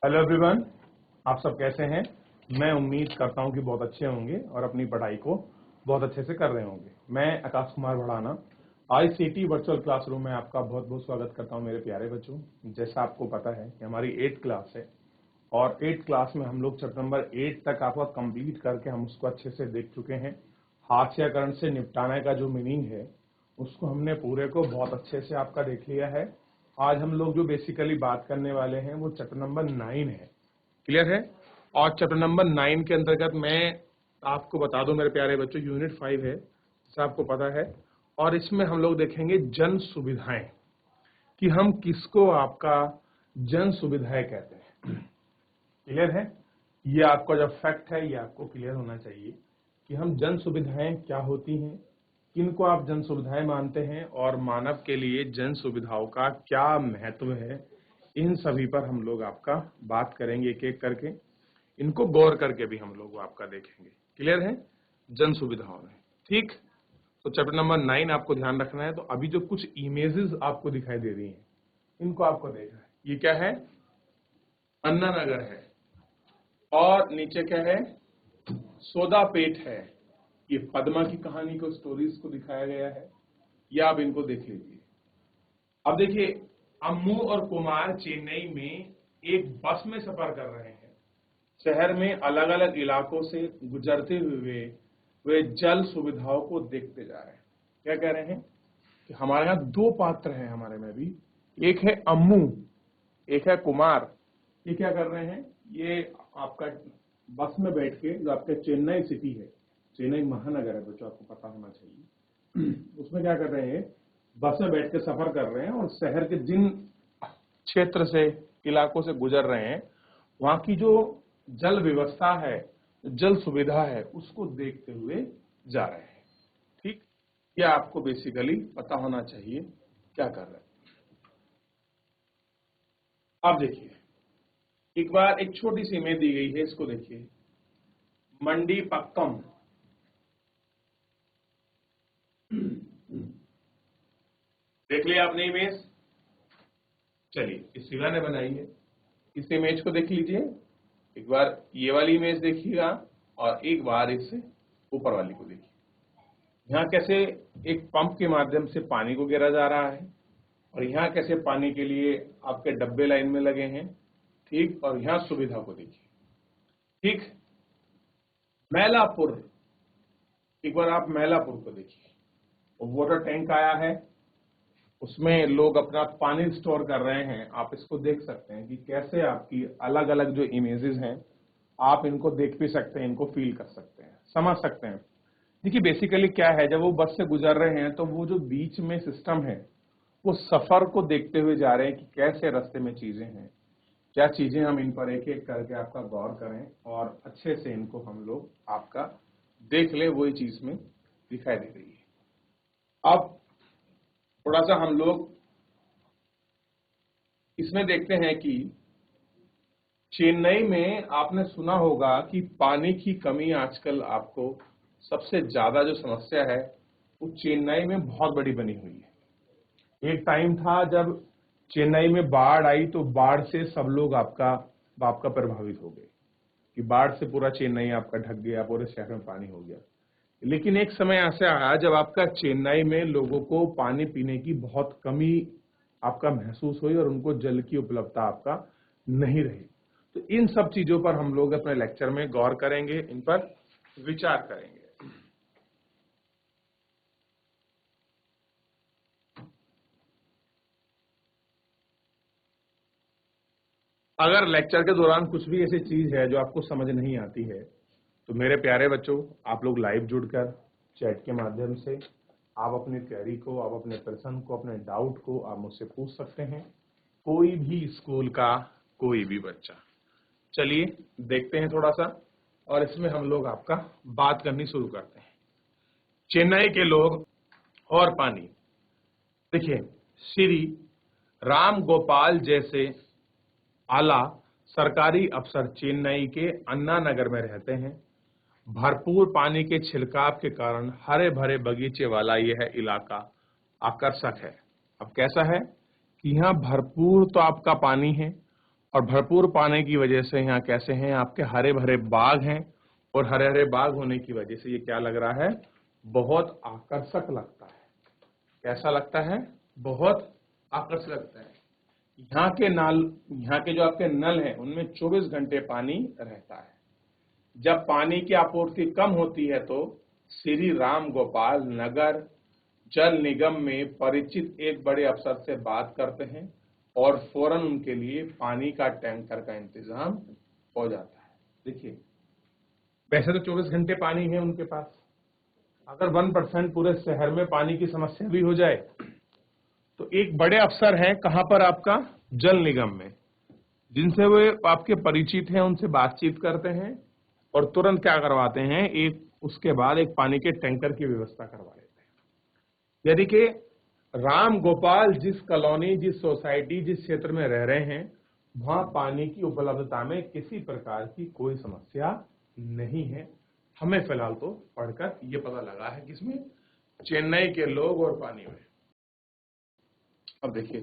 Hello everyone, आप सब कैसे हैं। मैं उम्मीद करता हूं कि बहुत अच्छे होंगे और अपनी पढ़ाई को बहुत अच्छे से कर रहे होंगे। मैं Akash Kumar Bhadana ICT virtual classroom में आपका बहुत बहुत स्वागत करता हूं मेरे प्यारे बच्चों। जैसा आपको पता है कि हमारी 8th क्लास है और 8th क्लास में हम लोग चैप्टर नंबर 8 तक आपका कंप्लीट करके हम उसको अच्छे से देख चुके हैं। हास्यकरण से निपटाने का जो मीनिंग है उसको हमने पूरे को बहुत अच्छे से आपका देख लिया है। आज हम लोग जो बेसिकली बात करने वाले हैं वो चैप्टर नंबर 9 है। क्लियर है। और चैप्टर नंबर 9 के अंतर्गत मैं आपको बता दूं मेरे प्यारे बच्चों, यूनिट 5 है जैसा आपको पता है। और इसमें हम लोग देखेंगे जन सुविधाएं, कि हम किसको आपका जन सुविधाएं कहते हैं। क्लियर है। ये आपका जो फैक्ट है ये आपको क्लियर होना चाहिए कि हम जन सुविधाएं क्या होती हैं, किनको आप जन सुविधाएं मानते हैं और मानव के लिए जन सुविधाओं का क्या महत्व है। इन सभी पर हम लोग आपका बात करेंगे एक एक करके। इनको गौर करके भी हम लोग आपका देखेंगे। क्लियर है। जन सुविधाओं में ठीक। तो चैप्टर नंबर 9 आपको ध्यान रखना है। तो अभी जो कुछ इमेजेस आपको दिखाई दे रही हैं इनको आपको देखना है। ये क्या है? अन्ना नगर है और नीचे क्या है? सोदा पेट है। ये पद्मा की कहानी को, स्टोरीज को दिखाया गया है। या आप इनको देख लीजिए। अब देखिए, अम्मू और कुमार चेन्नई में एक बस में सफर कर रहे हैं। शहर में अलग अलग इलाकों से गुजरते हुए वे जल सुविधाओं को देखते जा रहे हैं। क्या कह रहे हैं कि हमारे यहाँ दो पात्र हैं हमारे में भी, एक है अम्मू, एक है कुमार। ये क्या कर रहे हैं? ये आपका बस में बैठ के, जो आपका चेन्नई सिटी है, चेन्नई महानगर है बच्चों, आपको पता होना चाहिए। उसमें क्या कर रहे हैं? बस में बैठ के सफर कर रहे हैं और शहर के जिन क्षेत्र से, इलाकों से गुजर रहे हैं, वहां की जो जल व्यवस्था है, जल सुविधा है, उसको देखते हुए जा रहे हैं। ठीक। ये आपको बेसिकली पता होना चाहिए क्या कर रहे हैं। अब देखिए, एक बार एक छोटी सी इमेज दी गई है, इसको देखिए। मंडी पक्कम, देख लिया आपने इमेज। चलिए, इस शिवा ने बनाई है। इस इमेज को देख लीजिए। एक बार ये वाली इमेज देखिएगा और एक बार इस ऊपर वाली को देखिए। यहाँ कैसे एक पंप के माध्यम से पानी को गिरा जा रहा है और यहाँ कैसे पानी के लिए आपके डब्बे लाइन में लगे हैं। ठीक। और यहाँ सुविधा को देखिए। ठीक। मैलापुर, एक बार आप मैलापुर को देखिए। वाटर टैंक आया है, उसमें लोग अपना पानी स्टोर कर रहे हैं। आप इसको देख सकते हैं कि कैसे आपकी अलग अलग जो इमेजेस हैं आप इनको देख भी सकते हैं, इनको फील कर सकते हैं, समझ सकते हैं। देखिए बेसिकली क्या है, जब वो बस से गुजर रहे हैं तो वो जो बीच में सिस्टम है वो सफर को देखते हुए जा रहे हैं कि कैसे रास्ते में चीजें हैं, क्या चीजें हम इन पर एक एक करके आपका गौर करें और अच्छे से इनको हम लोग आपका देख ले, वही चीज में दिखाई दे रही है। अब थोड़ा सा हम लोग इसमें देखते हैं कि चेन्नई में आपने सुना होगा कि पानी की कमी आजकल आपको सबसे ज्यादा जो समस्या है वो चेन्नई में बहुत बड़ी बनी हुई है। एक टाइम था जब चेन्नई में बाढ़ आई तो बाढ़ से सब लोग आपका प्रभावित हो गए कि बाढ़ से पूरा चेन्नई आपका ढक गया, पूरे शहर में पानी हो गया। लेकिन एक समय ऐसे आया जब आपका चेन्नई में लोगों को पानी पीने की बहुत कमी आपका महसूस हुई और उनको जल की उपलब्धता आपका नहीं रही। तो इन सब चीजों पर हम लोग अपने लेक्चर में गौर करेंगे, इन पर विचार करेंगे। अगर लेक्चर के दौरान कुछ भी ऐसी चीज है जो आपको समझ नहीं आती है तो मेरे प्यारे बच्चों, आप लोग लाइव जुड़कर चैट के माध्यम से आप अपनी तैयारी को, आप अपने प्रश्न को, अपने डाउट को आप मुझसे पूछ सकते हैं। कोई भी स्कूल का कोई भी बच्चा। चलिए देखते हैं थोड़ा सा और इसमें हम लोग आपका बात करनी शुरू करते हैं। चेन्नई के लोग और पानी। देखिए, श्री राम गोपाल जैसे आला सरकारी अफसर चेन्नई के अन्ना नगर में रहते हैं। भरपूर पानी के छिलकाव के कारण हरे भरे बगीचे वाला यह इलाका आकर्षक है। अब कैसा है कि यहाँ भरपूर तो आपका पानी है और भरपूर पानी की वजह से यहाँ कैसे हैं आपके हरे भरे बाग हैं, और हरे हरे बाग होने की वजह से ये क्या लग रहा है, बहुत आकर्षक लगता है। कैसा लगता है, बहुत आकर्षक लगता है। यहाँ के जो आपके नल हैं उनमें 24 घंटे पानी रहता है। जब पानी की आपूर्ति कम होती है तो श्री राम गोपाल नगर जल निगम में परिचित एक बड़े अफसर से बात करते हैं और फौरन उनके लिए पानी का टैंकर का इंतजाम हो जाता है। देखिए, वैसे तो 24 घंटे पानी है उनके पास, अगर 1% पूरे शहर में पानी की समस्या भी हो जाए तो एक बड़े अफसर हैं, कहां पर, आपका जल निगम में, जिनसे वे आपके परिचित हैं, उनसे बातचीत करते हैं और तुरंत क्या करवाते हैं, उसके बाद एक पानी के टैंकर की व्यवस्था करवा लेते हैं। यदि कि राम गोपाल जिस कॉलोनी, जिस सोसाइटी, जिस क्षेत्र में रह रहे हैं, वहां पानी की उपलब्धता में किसी प्रकार की कोई समस्या नहीं है। हमें फिलहाल तो पढ़कर ये पता लगा है कि इसमें चेन्नई के लोग और पानी में। अब देखिए,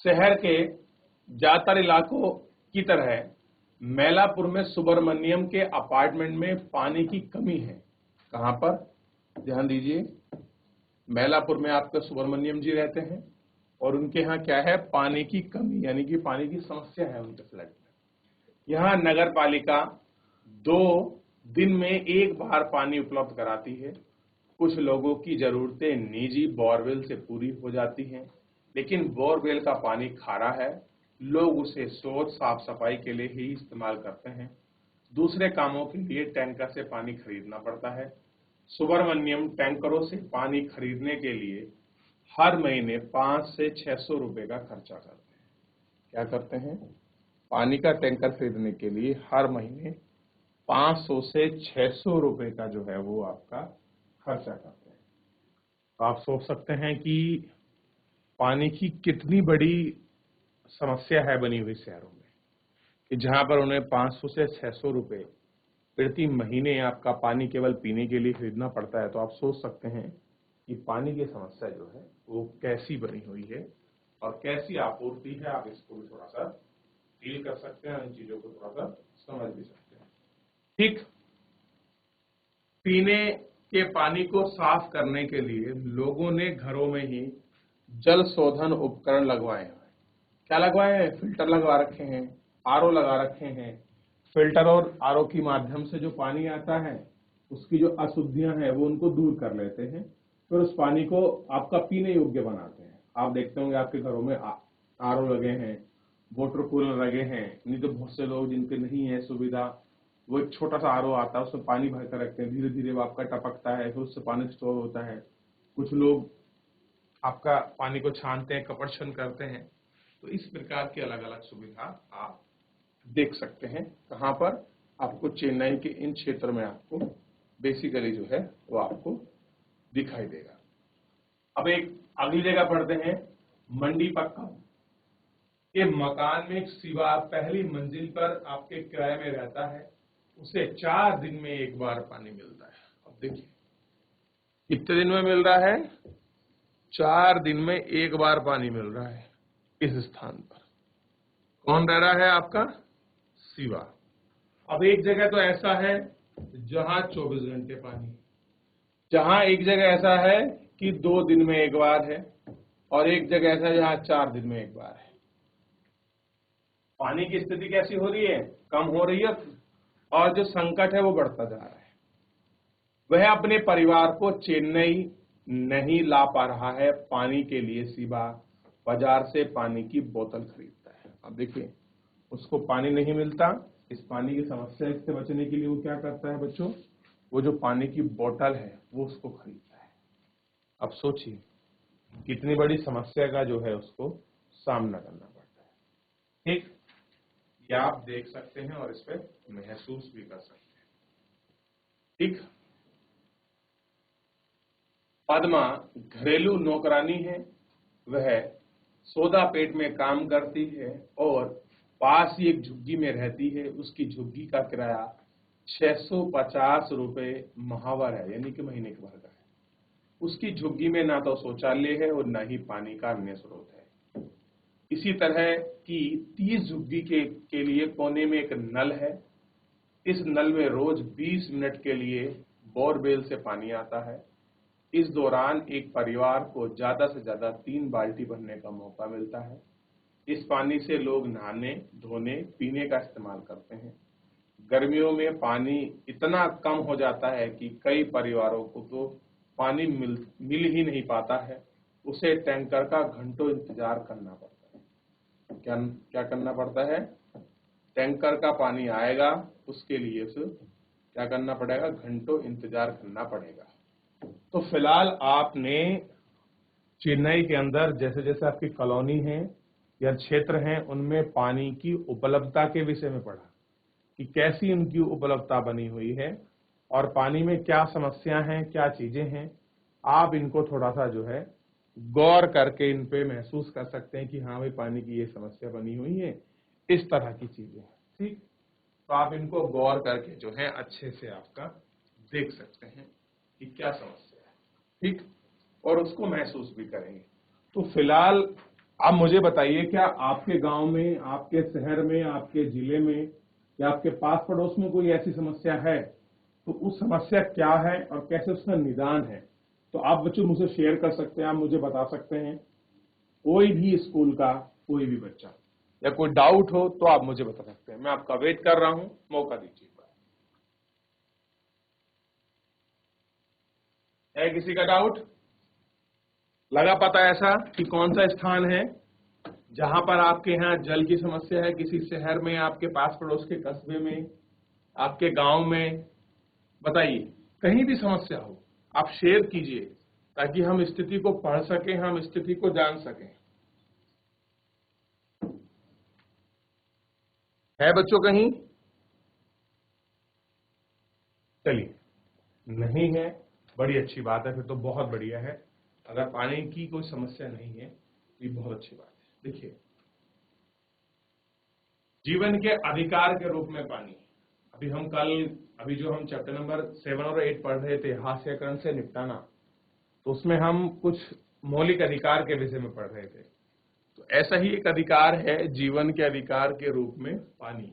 शहर के ज्यादातर इलाकों की तरह मैलापुर में सुब्रमण्यम के अपार्टमेंट में पानी की कमी है। कहां पर, ध्यान दीजिए, मैलापुर में आपके सुब्रमण्यम जी रहते हैं और उनके यहाँ क्या है, पानी की कमी, यानी कि पानी की समस्या है उनके फ्लैट में। यहाँ नगर पालिका 2 दिन में एक बार पानी उपलब्ध कराती है। कुछ लोगों की जरूरतें निजी बोरवेल से पूरी हो जाती हैं, लेकिन बोरवेल का पानी खारा है, लोग उसे शौच साफ सफाई के लिए ही इस्तेमाल करते हैं। दूसरे कामों के लिए टैंकर से पानी खरीदना पड़ता है। सुब्रमण्यम टैंकरों से पानी खरीदने के लिए हर महीने 500 से 600 रुपए का खर्चा करते हैं। क्या करते हैं, पानी का टैंकर खरीदने के लिए हर महीने 500 से 600 रुपए का जो है वो आपका खर्चा करते हैं। तो आप सोच सकते हैं कि पानी की कितनी बड़ी समस्या है बनी हुई शहरों में, कि जहां पर उन्हें 500 से 600 रुपए प्रति महीने आपका पानी केवल पीने के लिए खरीदना पड़ता है। तो आप सोच सकते हैं कि पानी की समस्या जो है वो कैसी बनी हुई है और कैसी आपूर्ति है। आप इसको भी थोड़ा सा डील कर सकते हैं, इन चीजों को थोड़ा सा समझ भी सकते हैं। ठीक, पीने के पानी को साफ करने के लिए लोगों ने घरों में ही जल शोधन उपकरण लगवाए हैं। क्या लगवाए हैं, फिल्टर लगवा रखे हैं, आरओ लगा रखे हैं। फिल्टर और आरओ के माध्यम से जो पानी आता है उसकी जो अशुद्धियां हैं वो उनको दूर कर लेते हैं, फिर उस पानी को आपका पीने योग्य बनाते हैं। आप देखते होंगे आपके घरों में आरओ लगे हैं, वाटर कूलर लगे हैं। नहीं तो बहुत से लोग जिनके नहीं है सुविधा, वो एक छोटा सा आरओ आता है, उसमें पानी भर कर रखते हैं, धीरे धीरे वो आपका टपकता है, फिर उससे पानी स्टोर होता है। कुछ लोग आपका पानी को छानते हैं, कपड़छन करते हैं। तो इस प्रकार की अलग अलग सुविधा आप देख सकते हैं। कहां पर, आपको चेन्नई के इन क्षेत्र में आपको बेसिकली जो है वो आपको दिखाई देगा। अब एक अगली जगह पढ़ते हैं, मंडी पक्का के मकान में एक शिवा पहली मंजिल पर आपके किराए में रहता है, उसे 4 दिन में एक बार पानी मिलता है। अब देखिए, कितने दिन में मिल रहा है, 4 दिन में एक बार पानी मिल रहा है। इस स्थान पर कौन रह रहा है, आपका शिवा। अब एक जगह तो ऐसा है जहां 24 घंटे पानी, जहां एक जगह ऐसा है कि 2 दिन में एक बार है, और एक जगह ऐसा है जहां 4 दिन में एक बार है। पानी की स्थिति कैसी हो रही है, कम हो रही है, और जो संकट है वो बढ़ता जा रहा है। वह अपने परिवार को चेन्नई नहीं ला पा रहा है, पानी के लिए शिवा बाजार से पानी की बोतल खरीदता है। अब देखिए, उसको पानी नहीं मिलता, इस पानी की समस्या से बचने के लिए वो क्या करता है बच्चों, वो जो पानी की बोतल है वो उसको खरीदता है। अब सोचिए कितनी बड़ी समस्या का जो है उसको सामना करना पड़ता है। ठीक, ये आप देख सकते हैं और इस पर महसूस भी कर सकते हैं। ठीक, पद्मा घरेलू नौकरानी है, वह सोदा पेट में काम करती है और पास ही एक झुग्गी में रहती है। उसकी झुग्गी का किराया 650 रुपए महावर है, यानी कि महीने के भर का है। उसकी झुग्गी में ना तो शौचालय है और ना ही पानी का अन्य स्रोत है। इसी तरह की 30 झुग्गी के लिए कोने में एक नल है। इस नल में रोज 20 मिनट के लिए बोरवेल से पानी आता है। इस दौरान एक परिवार को ज्यादा से ज्यादा 3 बाल्टी भरने का मौका मिलता है। इस पानी से लोग नहाने, धोने, पीने का इस्तेमाल करते हैं। गर्मियों में पानी इतना कम हो जाता है कि कई परिवारों को तो पानी मिल ही नहीं पाता है। उसे टैंकर का घंटों इंतजार करना पड़ता है। क्या करना पड़ता है? टैंकर का पानी आएगा, उसके लिए उसे क्या करना पड़ेगा? घंटों इंतजार करना पड़ेगा। तो फिलहाल आपने चेन्नई के अंदर जैसे जैसे आपकी कॉलोनी है या क्षेत्र हैं, उनमें पानी की उपलब्धता के विषय में पढ़ा कि कैसी उनकी उपलब्धता बनी हुई है और पानी में क्या समस्या हैं, क्या चीजें हैं। आप इनको थोड़ा सा जो है गौर करके इन पे महसूस कर सकते हैं कि हाँ भाई, पानी की ये समस्या बनी हुई है, इस तरह की चीजें हैं। ठीक, तो आप इनको गौर करके जो है अच्छे से आपका देख सकते हैं कि क्या समस्या है। ठीक, और उसको महसूस भी करेंगे। तो फिलहाल आप मुझे बताइए, क्या आपके गांव में, आपके शहर में, आपके जिले में या आपके पास पड़ोस में कोई ऐसी समस्या है? तो उस समस्या क्या है और कैसे उसका निदान है? तो आप बच्चों मुझसे शेयर कर सकते हैं, आप मुझे बता सकते हैं। कोई भी स्कूल का कोई भी बच्चा या कोई डाउट हो तो आप मुझे बता सकते हैं। मैं आपका वेट कर रहा हूं, मौका दीजिए। है किसी का डाउट? लगा पता ऐसा कि कौन सा स्थान है जहां पर आपके यहाँ जल की समस्या है? किसी शहर में, आपके पास पड़ोस के कस्बे में, आपके गांव में? बताइए, कहीं भी समस्या हो आप शेयर कीजिए ताकि हम स्थिति को पढ़ सकें, हम स्थिति को जान सकें। है बच्चों कहीं? चलिए, नहीं है, बड़ी अच्छी बात है, फिर तो बहुत बढ़िया है। अगर पानी की कोई समस्या नहीं है तो ये बहुत अच्छी बात है। देखिए, जीवन के अधिकार के रूप में पानी, अभी जो हम चैप्टर नंबर 7 और 8 पढ़ रहे थे, हास्यकरण से निपटाना, तो उसमें हम कुछ मौलिक अधिकार के विषय में पढ़ रहे थे। तो ऐसा ही एक अधिकार है जीवन के अधिकार के रूप में पानी।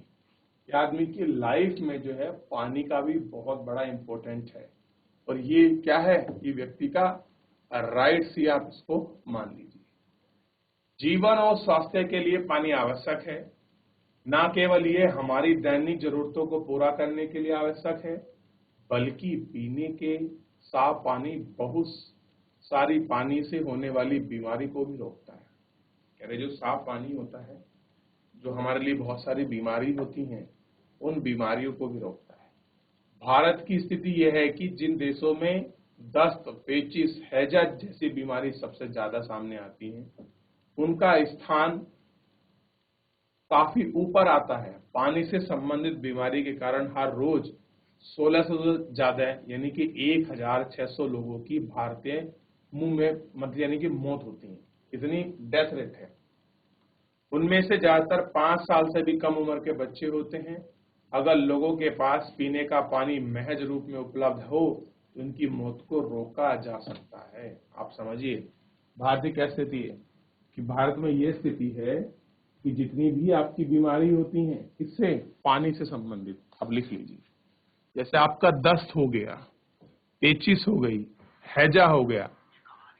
आदमी की लाइफ में जो है पानी का भी बहुत बड़ा इंपॉर्टेंट है और ये क्या है? ये व्यक्ति का राइट्स ही आप इसको मान लीजिए। जीवन और स्वास्थ्य के लिए पानी आवश्यक है। ना केवल ये हमारी दैनिक जरूरतों को पूरा करने के लिए आवश्यक है, बल्कि पीने के साफ पानी बहुत सारी पानी से होने वाली बीमारी को भी रोकता है। कह रहे जो साफ पानी होता है, जो हमारे लिए बहुत सारी बीमारी होती हैं, उन बीमारियों को भी रोकता है। भारत की स्थिति यह है कि जिन देशों में दस्त, पेचिश, हैजा जैसी बीमारी सबसे ज्यादा सामने आती है, उनका स्थान काफी ऊपर आता है। पानी से संबंधित बीमारी के कारण हर रोज 1600 से ज्यादा यानी कि 1600 लोगों की भारतीय मुंह में मत यानी कि मौत होती है। इतनी डेथ रेट है। उनमें से ज्यादातर 5 साल से भी कम उम्र के बच्चे होते हैं। अगर लोगों के पास पीने का पानी महज रूप में उपलब्ध हो तो उनकी मौत को रोका जा सकता है। आप समझिए भारत की क्या स्थिति है कि भारत में ये स्थिति है कि जितनी भी आपकी बीमारी होती हैं, इससे पानी से संबंधित, आप लिख लीजिए। जैसे आपका दस्त हो गया, पेचिश हो गई, हैजा हो गया,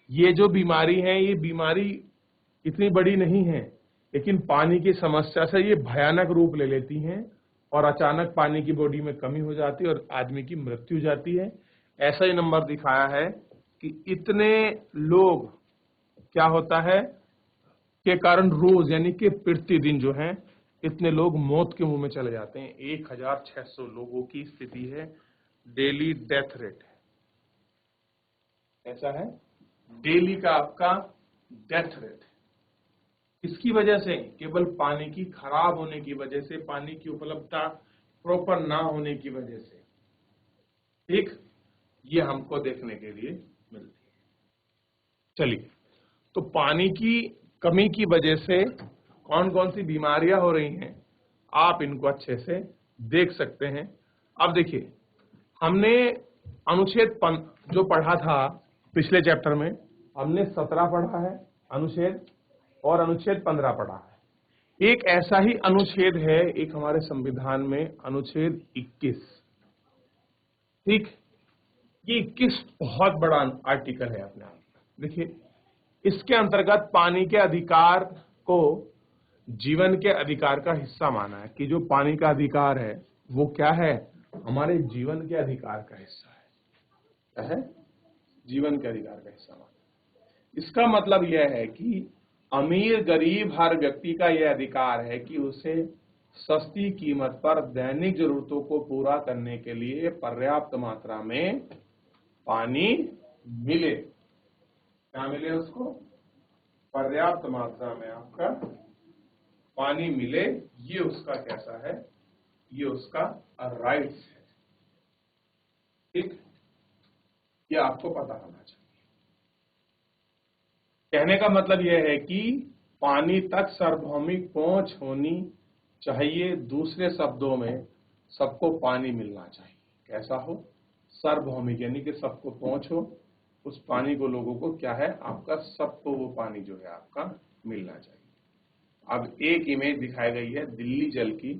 ये जो बीमारी है, ये बीमारी इतनी बड़ी नहीं है, लेकिन पानी की समस्या से ये भयानक रूप ले लेती हैं और अचानक पानी की बॉडी में कमी हो जाती है और आदमी की मृत्यु हो जाती है। ऐसा ही नंबर दिखाया है कि इतने लोग क्या होता है के कारण रोज यानी कि प्रतिदिन जो है इतने लोग मौत के मुंह में चले जाते हैं। 1600 लोगों की स्थिति है, डेली डेथ रेट है। ऐसा है डेली का आपका डेथ रेट। इसकी वजह से, केवल पानी की खराब होने की वजह से, पानी की उपलब्धता प्रॉपर ना होने की वजह से। ठीक, ये हमको देखने के लिए मिलती है। चलिए, तो पानी की कमी की वजह से कौन कौन सी बीमारियां हो रही हैं, आप इनको अच्छे से देख सकते हैं। अब देखिए, हमने अनुच्छेद जो पढ़ा था पिछले चैप्टर में, हमने 17 पढ़ा है अनुच्छेद, और अनुच्छेद 15 पढ़ा है। एक ऐसा ही अनुच्छेद है एक हमारे संविधान में, अनुच्छेद 21। ठीक, ये 21 बहुत बड़ा आर्टिकल है अपने आप में। देखिए, इसके अंतर्गत पानी के अधिकार को जीवन के अधिकार का हिस्सा माना है कि जो पानी का अधिकार है वो क्या है, हमारे जीवन के अधिकार का हिस्सा है। क्या है? जीवन के अधिकार का हिस्सा माना। इसका मतलब यह है कि अमीर गरीब हर व्यक्ति का यह अधिकार है कि उसे सस्ती कीमत पर दैनिक जरूरतों को पूरा करने के लिए पर्याप्त मात्रा में पानी मिले। क्या मिले उसको? पर्याप्त मात्रा में आपका पानी मिले। ये उसका कैसा है? ये उसका राइट्स है। ठीक, ये आपको पता होना चाहिए। कहने का मतलब यह है कि पानी तक सार्वभौमिक पहुंच होनी चाहिए। दूसरे शब्दों में सबको पानी मिलना चाहिए। कैसा हो? सार्वभौमिक, यानी कि सबको पहुंच हो उस पानी को, लोगों को क्या है आपका, सबको वो पानी जो है आपका मिलना चाहिए। अब एक इमेज दिखाई गई है दिल्ली जल की,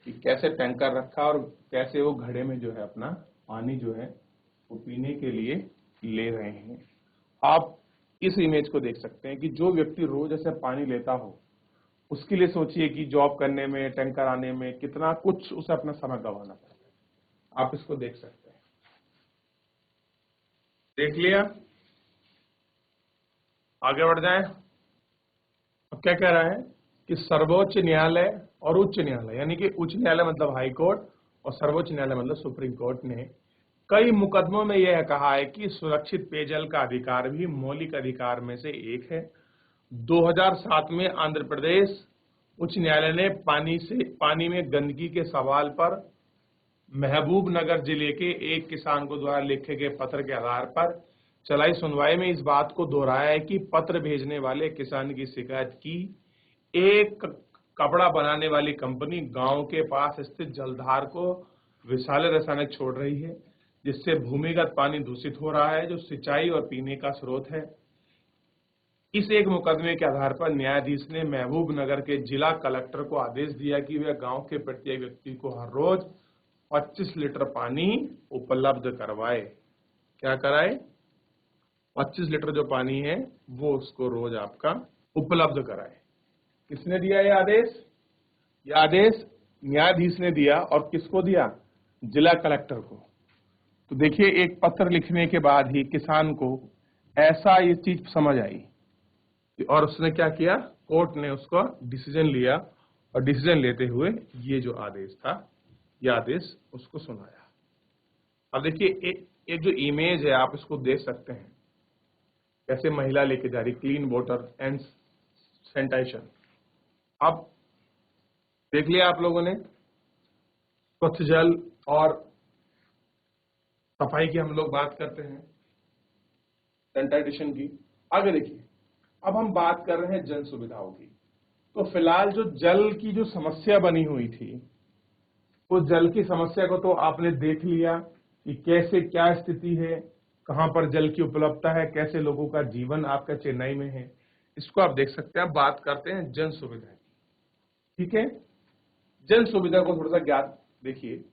कि कैसे टैंकर रखा और कैसे वो घड़े में जो है अपना पानी जो है वो पीने के लिए ले रहे हैं। आप इस इमेज को देख सकते हैं कि जो व्यक्ति रोज ऐसे पानी लेता हो, उसके लिए सोचिए कि जॉब करने में, टैंकर आने में कितना कुछ उसे अपना समय गंवाना पड़ता है। आप इसको देख सकते हैं। देख लिया? आगे बढ़ जाएं। अब क्या कह रहा है कि सर्वोच्च न्यायालय और उच्च न्यायालय, यानी कि उच्च न्यायालय मतलब हाई कोर्ट और सर्वोच्च न्यायालय मतलब सुप्रीम कोर्ट ने कई मुकदमों में यह कहा है कि सुरक्षित पेयजल का अधिकार भी मौलिक अधिकार में से एक है। 2007 में आंध्र प्रदेश उच्च न्यायालय ने पानी में गंदगी के सवाल पर महबूबनगर जिले के एक किसान को द्वारा लिखे गए पत्र के आधार पर चलाई सुनवाई में इस बात को दोहराया है कि पत्र भेजने वाले किसान की शिकायत की एक कपड़ा बनाने वाली कंपनी गांव के पास स्थित जलधार को विषैले रसायन छोड़ रही है, जिससे भूमिगत पानी दूषित हो रहा है, जो सिंचाई और पीने का स्रोत है। इस एक मुकदमे के आधार पर न्यायाधीश ने महबूबनगर के जिला कलेक्टर को आदेश दिया कि वह गांव के प्रत्येक व्यक्ति को हर रोज 25 लीटर पानी उपलब्ध करवाए। क्या कराए? 25 लीटर जो पानी है वो उसको रोज आपका उपलब्ध कराए। किसने दिया ये आदेश? ये आदेश न्यायाधीश ने दिया। और किसको दिया? जिला कलेक्टर को। तो देखिए, एक पत्र लिखने के बाद ही किसान को ऐसा ये चीज समझ आई और उसने क्या किया, कोर्ट ने उसको डिसीजन लिया और डिसीजन लेते हुए ये जो आदेश था, ये आदेश उसको सुनाया। अब देखिए, एक जो इमेज है आप इसको देख सकते हैं, कैसे महिला लेके जा रही क्लीन वाटर एंड सैनिटाइजेशन। अब देख लिया आप लोगों ने, स्वच्छ जल और सफाई की हम लोग बात करते हैं, सैनिटाइजेशन की। आगे देखिए, अब हम बात कर रहे हैं जन सुविधाओं की। तो फिलहाल जो जल की जो समस्या बनी हुई थी, उस जल की समस्या को तो आपने देख लिया कि कैसे क्या स्थिति है, कहां पर जल की उपलब्धता है, कैसे लोगों का जीवन आपका चेन्नई में है। इसको आप देख सकते हैं। बात करते हैं जन सुविधा की। ठीक है, जन सुविधा को थोड़ा सा ज्ञात देखिए।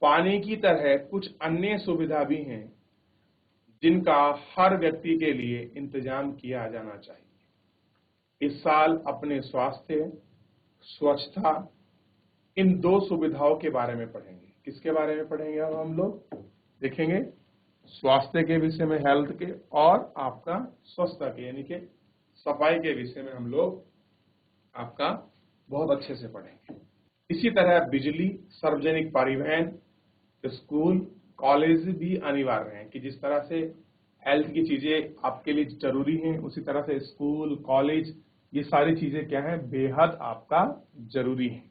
पानी की तरह कुछ अन्य सुविधा भी हैं जिनका हर व्यक्ति के लिए इंतजाम किया जाना चाहिए। इस साल अपने स्वास्थ्य, स्वच्छता, इन दो सुविधाओं के बारे में पढ़ेंगे। किसके बारे में पढ़ेंगे? अब हम लोग देखेंगे स्वास्थ्य के विषय में, हेल्थ के, और आपका स्वच्छता के यानी कि सफाई के विषय में हम लोग आपका बहुत अच्छे से पढ़ेंगे। इसी तरह बिजली, सार्वजनिक परिवहन, स्कूल, कॉलेज भी अनिवार्य हैं कि जिस तरह से हेल्थ की चीजें आपके लिए जरूरी हैं, उसी तरह से स्कूल, कॉलेज, ये सारी चीजें क्या है, बेहद आपका जरूरी है,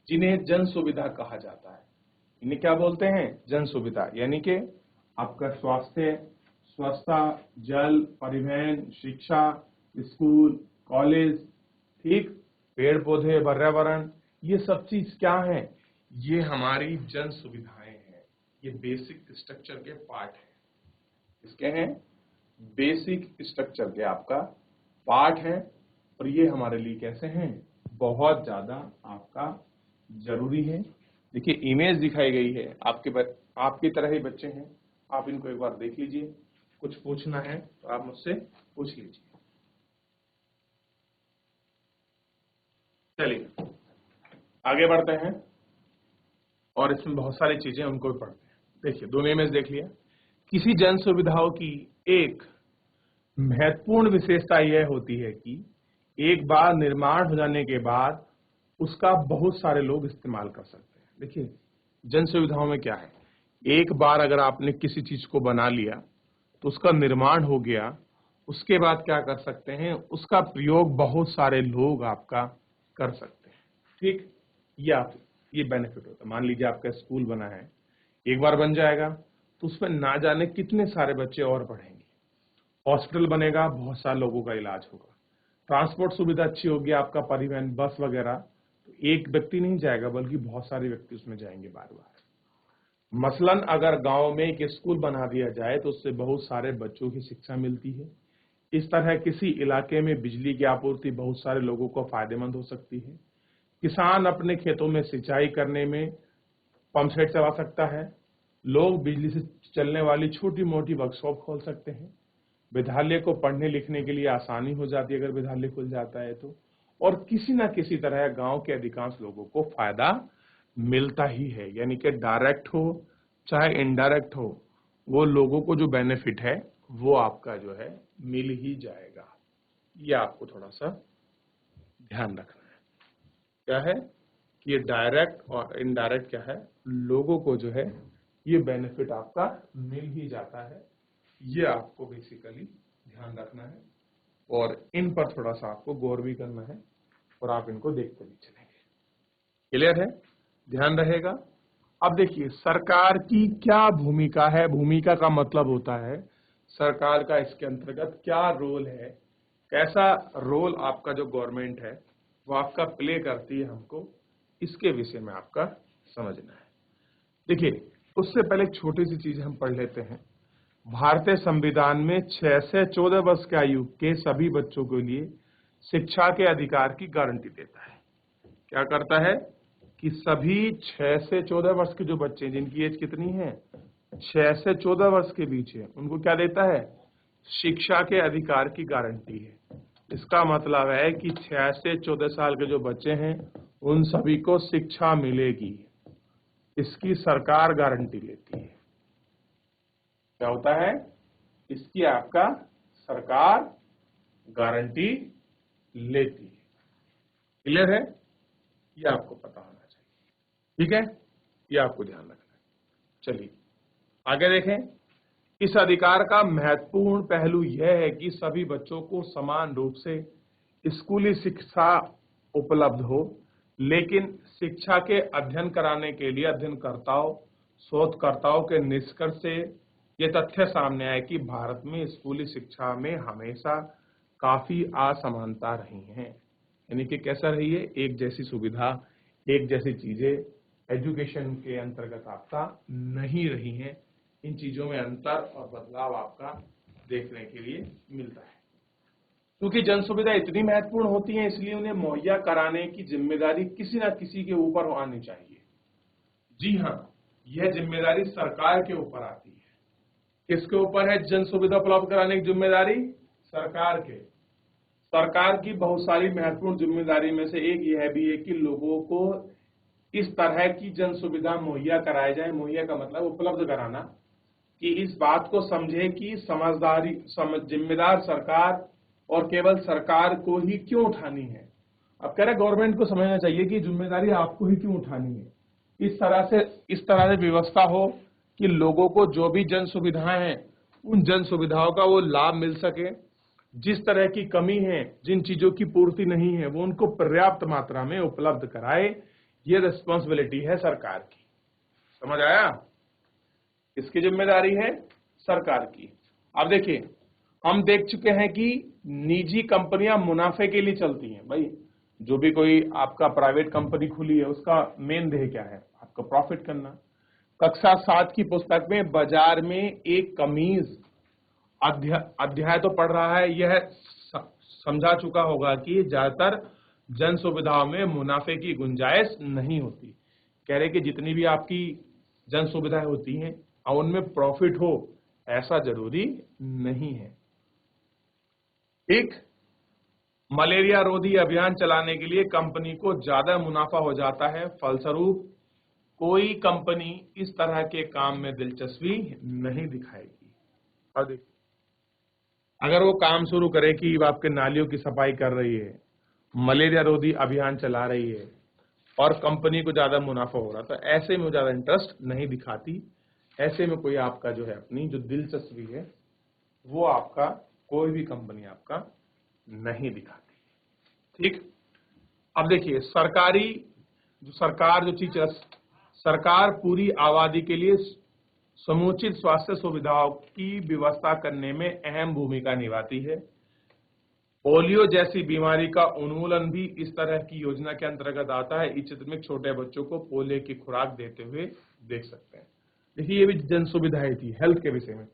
जिन्हें जन सुविधा कहा जाता है। इन्हें क्या बोलते हैं? जन सुविधा। यानी कि आपका स्वास्थ्य, स्वच्छता, जल, परिवहन, शिक्षा, स्कूल, कॉलेज, ठीक, पेड़ पौधे, पर्यावरण, ये सब चीज क्या है? ये हमारी जन सुविधाएं हैं। ये बेसिक स्ट्रक्चर के पार्ट है। इसके हैं बेसिक स्ट्रक्चर के आपका पार्ट है। और ये हमारे लिए कैसे हैं, बहुत ज्यादा आपका जरूरी है। देखिए इमेज दिखाई गई है, आपकी तरह ही बच्चे हैं, आप इनको एक बार देख लीजिए, कुछ पूछना है तो आप मुझसे पूछ लीजिए। चलिए आगे बढ़ते हैं और इसमें बहुत सारी चीजें उनको भी पढ़ते हैं। देखिए दोनों इमेज देख लिया। किसी जन सुविधाओं की एक महत्वपूर्ण विशेषता यह होती है कि एक बार निर्माण हो जाने के बाद उसका बहुत सारे लोग इस्तेमाल कर सकते हैं। देखिए जन सुविधाओं में क्या है, एक बार अगर आपने किसी चीज को बना लिया तो उसका निर्माण हो गया, उसके बाद क्या कर सकते हैं, उसका प्रयोग बहुत सारे लोग आपका कर सकते हैं। ठीक, ये बेनिफिट होता है। मान लीजिए आपका स्कूल बना है, एक बार बन जाएगा तो उसमें ना जाने कितने सारे बच्चे और पढ़ेंगे। हॉस्पिटल बनेगा, बहुत सारे लोगों का इलाज होगा। ट्रांसपोर्ट सुविधा अच्छी होगी, आपका परिवहन बस वगैरह, तो एक व्यक्ति नहीं जाएगा बल्कि बहुत सारे व्यक्ति उसमें जाएंगे बार बार। मसलन अगर गांव में एक स्कूल बना दिया जाए तो उससे बहुत सारे बच्चों की शिक्षा मिलती है। इस तरह किसी इलाके में बिजली की आपूर्ति बहुत सारे लोगों को फायदेमंद हो सकती है। किसान अपने खेतों में सिंचाई करने में पंप सेट चला सकता है। लोग बिजली से चलने वाली छोटी मोटी वर्कशॉप खोल सकते हैं। विद्यालय को पढ़ने लिखने के लिए आसानी हो जाती है अगर विद्यालय खुल जाता है तो। और किसी ना किसी तरह गांव के अधिकांश लोगों को फायदा मिलता ही है, यानी कि डायरेक्ट हो चाहे इनडायरेक्ट हो, वो लोगों को जो बेनिफिट है वो आपका जो है मिल ही जाएगा। ये आपको थोड़ा सा ध्यान रखना है। क्या है कि ये डायरेक्ट और इनडायरेक्ट क्या है, लोगों को जो है ये बेनिफिट आपका मिल ही जाता है। ये आपको बेसिकली ध्यान रखना है और इन पर थोड़ा सा आपको गौर भी करना है और आप इनको देखते भी चलेंगे। क्लियर है, ध्यान रहेगा। अब देखिए सरकार की क्या भूमिका है। भूमिका का मतलब होता है सरकार का इसके अंतर्गत क्या रोल है, कैसा रोल आपका जो गवर्नमेंट है वो आपका प्ले करती है, हमको इसके विषय में आपका समझना है। देखिए उससे पहले एक छोटी सी चीज हम पढ़ लेते हैं। भारतीय संविधान में 6 से 14 वर्ष की आयु के सभी बच्चों के लिए शिक्षा के अधिकार की गारंटी देता है। क्या करता है कि सभी 6 से 14 वर्ष के जो बच्चे जिनकी एज कितनी है, 6 से 14 वर्ष के बीच है, उनको क्या देता है, शिक्षा के अधिकार की गारंटी है। इसका मतलब है कि 6 से 14 साल के जो बच्चे हैं उन सभी को शिक्षा मिलेगी, इसकी सरकार गारंटी लेती है। क्या होता है, इसकी आपका सरकार गारंटी लेती है। क्लियर है, ये आपको पता होना चाहिए। ठीक है, ये आपको ध्यान रखना है। चलिए आगे देखें। इस अधिकार का महत्वपूर्ण पहलू यह है कि सभी बच्चों को समान रूप से स्कूली शिक्षा उपलब्ध हो, लेकिन शिक्षा के अध्ययन कराने के लिए अध्ययनकर्ताओं शोधकर्ताओं के निष्कर्ष से ये तथ्य सामने आए कि भारत में स्कूली शिक्षा में हमेशा काफी असमानता रही है। यानी कि कैसा रही है, एक जैसी सुविधा, एक जैसी चीजें एजुकेशन के अंतर्गत आपका नहीं रही हैं। इन चीजों में अंतर और बदलाव आपका देखने के लिए मिलता है। क्योंकि जन सुविधा इतनी महत्वपूर्ण होती है इसलिए उन्हें मुहैया कराने की जिम्मेदारी किसी न किसी के ऊपर आनी चाहिए। जी हाँ, यह जिम्मेदारी सरकार के ऊपर आती है। किसके ऊपर है जन सुविधा उपलब्ध कराने की जिम्मेदारी? सरकार के। सरकार की बहुत सारी महत्वपूर्ण जिम्मेदारी में से एक यह भी है कि लोगों को इस तरह की जन सुविधा मुहैया कराई जाए। मुहैया का मतलब उपलब्ध कराना, कि इस बात को समझे कि जिम्मेदार सरकार और केवल सरकार को ही क्यों उठानी है। अब कह रहे गवर्नमेंट को समझना चाहिए कि जिम्मेदारी आपको ही क्यों उठानी है। इस तरह से व्यवस्था हो कि लोगों को जो भी जन सुविधाएं हैं उन जन सुविधाओं का वो लाभ मिल सके। जिस तरह की कमी है, जिन चीजों की पूर्ति नहीं है, वो उनको पर्याप्त मात्रा में उपलब्ध कराए। ये रिस्पॉन्सिबिलिटी है सरकार की। समझ आया? किसकी जिम्मेदारी है? सरकार की। अब देखिए, हम देख चुके हैं कि निजी कंपनियां मुनाफे के लिए चलती हैं। भाई जो भी कोई आपका प्राइवेट कंपनी खुली है उसका मेन ध्येय क्या है? आपका प्रॉफिट करना। कक्षा 7 की पुस्तक में बाजार में एक कमीज अध्याय तो पढ़ रहा है, यह समझा चुका होगा कि ज्यादातर जन सुविधाओं में मुनाफे की गुंजाइश नहीं होती। कह रहे कि जितनी भी आपकी जन सुविधाएं होती हैं और उनमें प्रॉफिट हो, ऐसा जरूरी नहीं है। एक मलेरिया रोधी अभियान चलाने के लिए कंपनी को ज्यादा मुनाफा हो जाता है, फलस्वरूप कोई कंपनी इस तरह के काम में दिलचस्पी नहीं दिखाएगी। और देखिए, अगर वो काम शुरू करे कि वो आपके नालियों की सफाई कर रही है, मलेरिया रोधी अभियान चला रही है और कंपनी को ज्यादा मुनाफा हो रहा, तो ऐसे में वो ज्यादा इंटरेस्ट नहीं दिखाती। ऐसे में कोई आपका जो है अपनी जो दिलचस्पी है वो आपका कोई भी कंपनी आपका नहीं दिखाती। ठीक। अब देखिए, सरकार जो चीज, सरकार पूरी आबादी के लिए समुचित स्वास्थ्य सुविधाओं की व्यवस्था करने में अहम भूमिका निभाती है। पोलियो जैसी बीमारी का उन्मूलन भी इस तरह की योजना के अंतर्गत आता है। इस चित्र में छोटे बच्चों को पोलियो की खुराक देते हुए देख सकते हैं। देखिए, ये भी जन सुविधाएं थी हेल्थ के विषय में।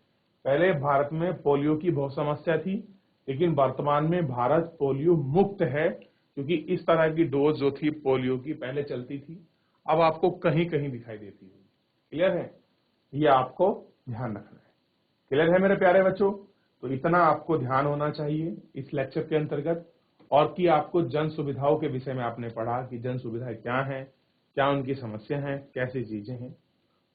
पहले भारत में पोलियो की बहुत समस्या थी, लेकिन वर्तमान में भारत पोलियो मुक्त है, क्योंकि इस तरह की डोज जो थी पोलियो की पहले चलती थी, अब आपको कहीं कहीं दिखाई देती है। क्लियर है? ये आपको ध्यान रखना है। क्लियर है मेरे प्यारे बच्चों? तो इतना आपको ध्यान होना चाहिए इस लेक्चर के अंतर्गत, और कि आपको जन सुविधाओं के विषय में आपने पढ़ा कि जन सुविधाएं क्या हैं, क्या उनकी समस्या हैं, कैसी चीजें हैं।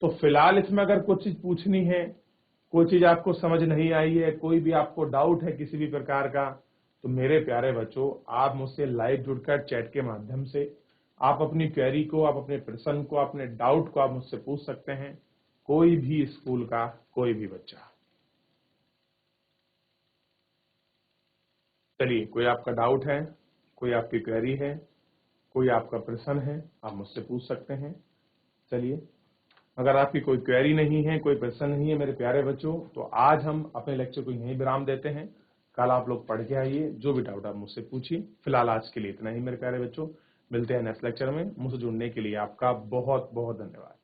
तो फिलहाल इसमें अगर कुछ चीज पूछनी है, कोई चीज आपको समझ नहीं आई है, कोई भी आपको डाउट है किसी भी प्रकार का, तो मेरे प्यारे बच्चों, आप मुझसे लाइव जुड़कर चैट के माध्यम से आप अपनी क्वेरी को, आप अपने प्रश्न को, अपने डाउट को आप मुझसे पूछ सकते हैं। कोई भी स्कूल का कोई भी बच्चा। चलिए, कोई आपका डाउट है, कोई आपकी क्वेरी है, कोई आपका प्रश्न है, आप मुझसे पूछ सकते हैं। चलिए, अगर आपकी कोई क्वेरी नहीं है, कोई प्रश्न नहीं है मेरे प्यारे बच्चों, तो आज हम अपने लेक्चर को यहीं विराम देते हैं। कल आप लोग पढ़ के आइए, जो भी डाउट आप मुझसे पूछिए। फिलहाल आज के लिए इतना ही मेरे प्यारे बच्चों। मिलते हैं नेक्स्ट लेक्चर में। मुझसे जुड़ने के लिए आपका बहुत बहुत धन्यवाद।